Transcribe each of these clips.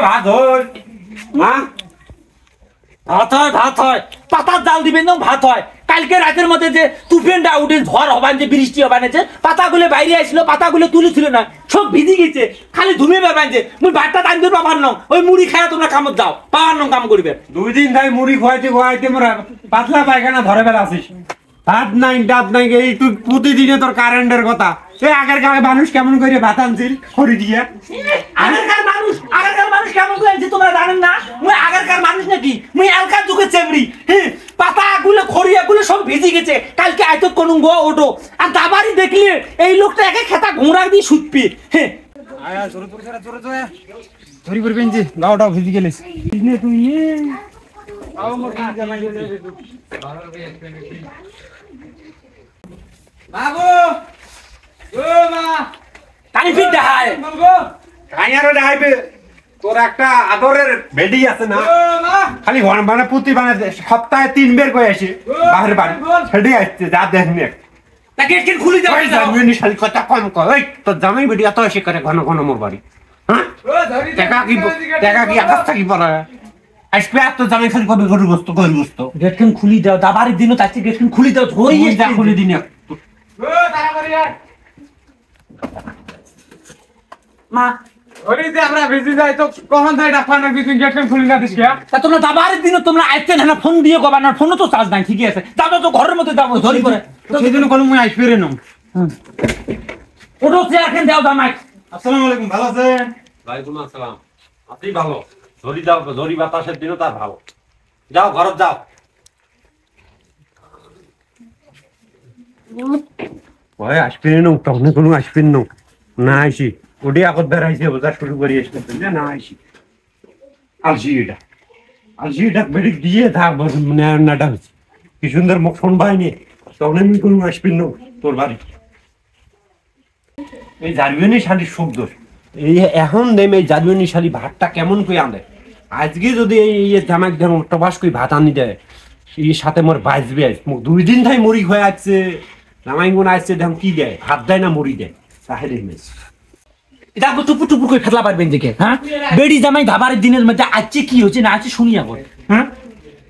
ভাত হয় মা ভাত হয় পাতার জাল দিবেন না ভাত হয় কালকে রাতের মধ্যে যে তুফানটা উঠে ঝড় হবান যে বৃষ্টি হবান যে পাতাগুলো বাইরে আসলো পাতাগুলো তুলেছিল না সব ভিজে গেছে খালি ধুমে বেবান যে মুই ভাতটা টান দিয়ে পাবার নং ওই মুড়ি খায়া তোমরা কামত যাও পাবার নং কাম করবে 2 দিন ধরে মুড়ি খোয়াইতে মোরা পাতলা পায়খানা ধরে বেলা আছিস ভাত নাই ডাত নাই এই তুই প্রতিদিনে তোর কারেন্টের কথা এই আগেরকার মানুষ কেমন করে ভাত আনছিল খড়ি দিয়ে আগেরকার মানুষ কেমন করে আনছে তোমরা জানেন না মুই আগেরকার মানুষ নাকি মুই এলকার যুগের চেমড়ি পাতাগুলো খড়িয়াগুলো সব ভিজে গেছে কালকে আইতো কোন গো ওঠো আর দাবারি দেখলে এই লোকটা একে খেতা ঘোড়া দিয়ে শুটপি আয়া জোরে ধরি করবেন যে গাওটাও ভিজে গেলিস তুই আও মোর জামাই গেলে বাবু ও মা কানি ফিট দেখায় বাবু কানিয়ারও দেখাইবে তোর একটা আদরের বেডি আছে না ও মা খালি মানে প্রতি মানে সপ্তাহে 3 বের করে আসে বাহির বাড়ি সেটাই আসছে যা দেখনি তা গেট খুলে দাও জামিনি শালি কথা কম কর এই তোর জামাই বেডি এত এসে করে ঘন ঘন মোর বাড়ি হ্যাঁ ও ধরি টাকা কি আকাশ থাকি পড়া আসবে তো জামাই খালি কবে গরু গোস্ত গেটখান খুলি দাও দাবারের দিনও তাচ্ছি গেটখান খুলি দাও ধরিয়ে যা খুলে দিন ও তাড়াতাড়ি আয় মা ওরে যে আমরা ভিজি যাই তো কখন যাই ডাক্তার না তুই গেটখান খুলি না দিস কে তা তোমরা দাবারের দিনও তোমরা আইতে না ফোন দিয়ে কবা না ফোনও তো চার্জ নাই ঠিকই আছে যাও তো ঘরের মধ্যে যাবো ধরি করে সেইজন্য কোন মুই আসবে রে নম ওটো চেয়ারখান দাও জামাই আসসালামু আলাইকুম ভালো আছেন ওয়ালাইকুম আসসালাম আপনি ভালো ধরি যাও ধরি বাতাসের দিনও তার ভালো যাও ঘরে যাও ওই আসবেন না তখন কোনো আসবেন না আইসি ওডি আগত বেড়াইছে বাজার শুরু করি আসতেছেন না আইসি আলসিটা বেড়ে দিয়ে থাক নাটা হচ্ছে কি সুন্দর মুখ শুনবাই নি তখন আমি কোনো আসবেন না তোর বাড়ি এই জারবিনী শালির সুখ দোষ এই এখন দেম এই জারবিনী শালি ভাতটা কেমন করে আনে আজকে যদি এই জামাক ধর টবাস করে ভাত আনি দেয় এই সাথে মোর বাজবে 2 দিন ধরে মুড়ি হয়ে আছে জামাই গুণ আসছে দেখুন কি দেয় ভাত দেয় না মুড়ি দেয় তাহলে এটা টুপুর করে ফেলা পারবেন দেখে হ্যাঁ বেড়ি জামাই ধাবারের দিনের মধ্যে আজকে কি হচ্ছে না আছে শুনিয়া বল হ্যাঁ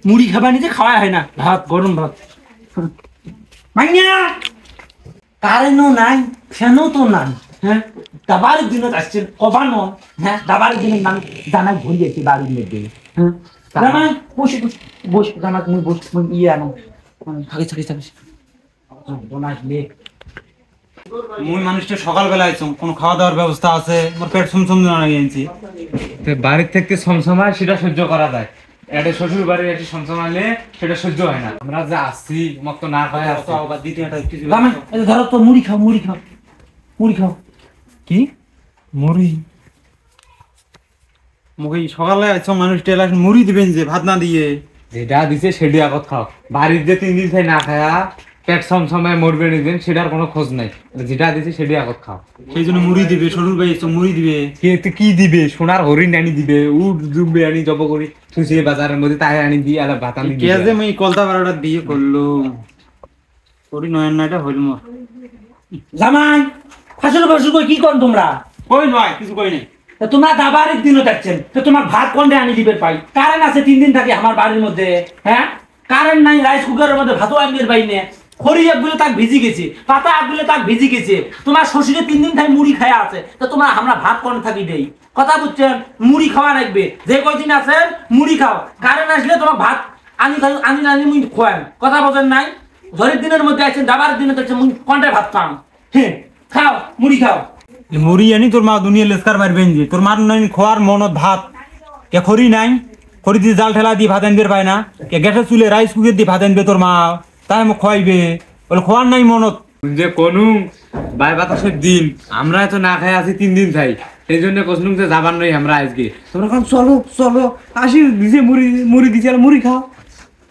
মুড়ি খাবা নিজে খাওয়া হয় না ভাত গরম ভাত মাইয়া কারেন্টও নাই ফ্যানও তো নাই হ্যাঁ দাবারের দিনত আসছেন কবানো হ্যাঁ দাবারের দিনের নাম জানাই ভরিয়েছি বাড়ির মধ্যে হ্যাঁ জামাই বসে জামাই তুমি বস ইয়ে আনো থাকে মুই মানুষটা সকালবেলা আইছো কোনো খাওয়া দাওয়ার ব্যবস্থা আছে মোর পেট সমসম না আনছি বাড়ির থেকে সমসমায় সেটা সহ্য করা যায় এটা শ্বশুর বাড়ি এসে সমসমালে সেটা সহ্য হয় না আমরা যে আসছি মত না খায় আসতো আবার দ্বিতীয় একটা কিছু জামাই এই ধরো তো মুড়ি খাও কি মুড়ি মুখে সকালে আইছো মানুষটা এলাকা মুড়ি দিবেন যে ভাত না দিয়ে যেটা দিছে সেটা আগত খাও বাড়ির যে 3 দিন থেকে না খায়া পেট সমসময় মরবে নিদিন সেটার কোনো খোঁজ নাই যেটা দিছে সেটা আগত খাও সেই জন্য মুড়ি দিবে শ্বশুর বাড়ি তো মুড়ি দিবে কি দিবে সোনার হরিণ আনি দিবে উট ডুববে আনি জব করি তুই বাজারের মধ্যে তাই আনি দিয়ে আর ভাত আনি দিয়ে কে যে মই কলতা বারোটা দিয়ে করলো করি নয়ন নয়টা হইল মোর জামাই আসলে বসু কই কি কোন তোমরা কই নয় কিছু কই নাই তো তোমরা দাবারের দিনও যাচ্ছেন তো তোমার ভাত কোনটা আনি দিবে পাই কারেন্ট আছে 3 দিন থাকে আমার বাড়ির মধ্যে হ্যাঁ কারেন্ট নাই রাইস কুকারের মধ্যে ভাতও আনবে বাইনে খড়ি একগুলো তাক ভিজি গেছে পাতা একগুলো তাক ভিজি গেছে তোমার শ্বশুরে 3 দিন থেকে মুড়ি খায়া আছে তো তোমার আমরা ভাত কোন থাকি দেই কথা বুঝছেন মুড়ি খাওয়া লাগবে যে কয়দিন আছে মুড়ি খাও কারেন্ট আসলে তোমার ভাত আনি মুই খোয়ান কথা বলেন নাই ঝড়ের দিনের মধ্যে আছেন দাবারের দিনে দেখছেন মুই কোনটা ভাত খাও হ্যাঁ খাও মুড়ি খাও মুড়ি আনি তোর মা দুনিয়া লেস্কার মারবেন যে তোর মার নাই খোয়ার মনত ভাত কে খড়ি নাই খড়ি দিয়ে জাল ঠেলা দিয়ে ভাত আনবে পায় না কে গ্যাসের চুলে রাইস কুকার দিয়ে ভাত আনবে তোর মা তাই মোক খাইবে বলে খোয়ার নাই মনত যে কোনু বাই বাতাসের দিন আমরা তো না খাই আছি 3 দিন থাই সেই জন্য কসনুম যে যাবার নই আমরা আজকে তোমরা কোন চলো আসি দিছে মুড়ি দিছে মুড়ি খাও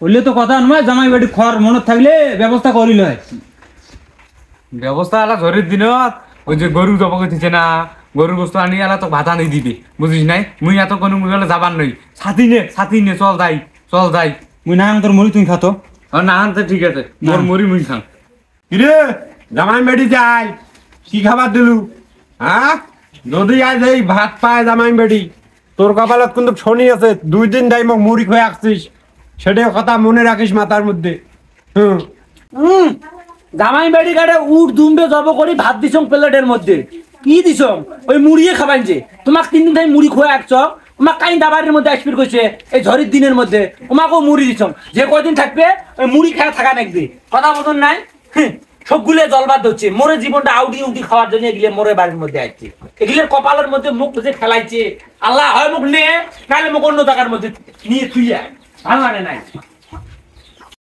বললে তো কথা নয় জামাই বাড়ি খোয়ার মনত থাকলে ব্যবস্থা করি লয় ব্যবস্থা আলা ঝড়ের দিনত ওই যে গরু জবকে দিছে না গরুর বস্তু আনি আলা তো ভাত আনি দিবি বুঝিস নাই মুই এত কোনো মুই বলে যাবার নই ছাতি নে চল যাই মুই না তোর মুড়ি তুই খাতো না তো ঠিক আছে মোর মুড়ি মুই খাম কিরে জামাই বেড়ি যাই কি খাবার দিলু হ্যাঁ যদি আজ এই ভাত পায় জামাই বেড়ি তোর কপালত কিন্তু শনি আছে, 2 দিন দাই মোক মুড়ি খয়ে আসছিস, সেটাও কথা মনে রাখিস মাথার মধ্যে। জামাই বাড়ি কাটে উঠ দুমবে জব করি ভাত দিছং প্লেটের মধ্যে, কি দিছং ওই মুড়িয়ে খাবাইন যে তোমাক 3 দিন ধরে মুড়ি খোয়া একছ, তোমাক কাই দাবারের মধ্যে আসবির কইছে এই ঝড়ির দিনের মধ্যে, তোমাকেও মুড়ি দিছং, যে কয়দিন থাকবে ওই মুড়ি খেয়ে থাকা নাকবে, কথা বলুন নাই। সবগুলো জলবাদ হচ্ছে, মোরে জীবনটা আউটি উটি খাওয়ার জন্য এগুলো মোরে বাড়ির মধ্যে আসছে, এগুলোর কপালের মধ্যে মুখ যে খেলাইছে, আল্লাহ হয় মুখ নিয়ে নাহলে মুখ অন্য জায়গার মধ্যে নিয়ে থুইয়া, ভালো লাগে নাই।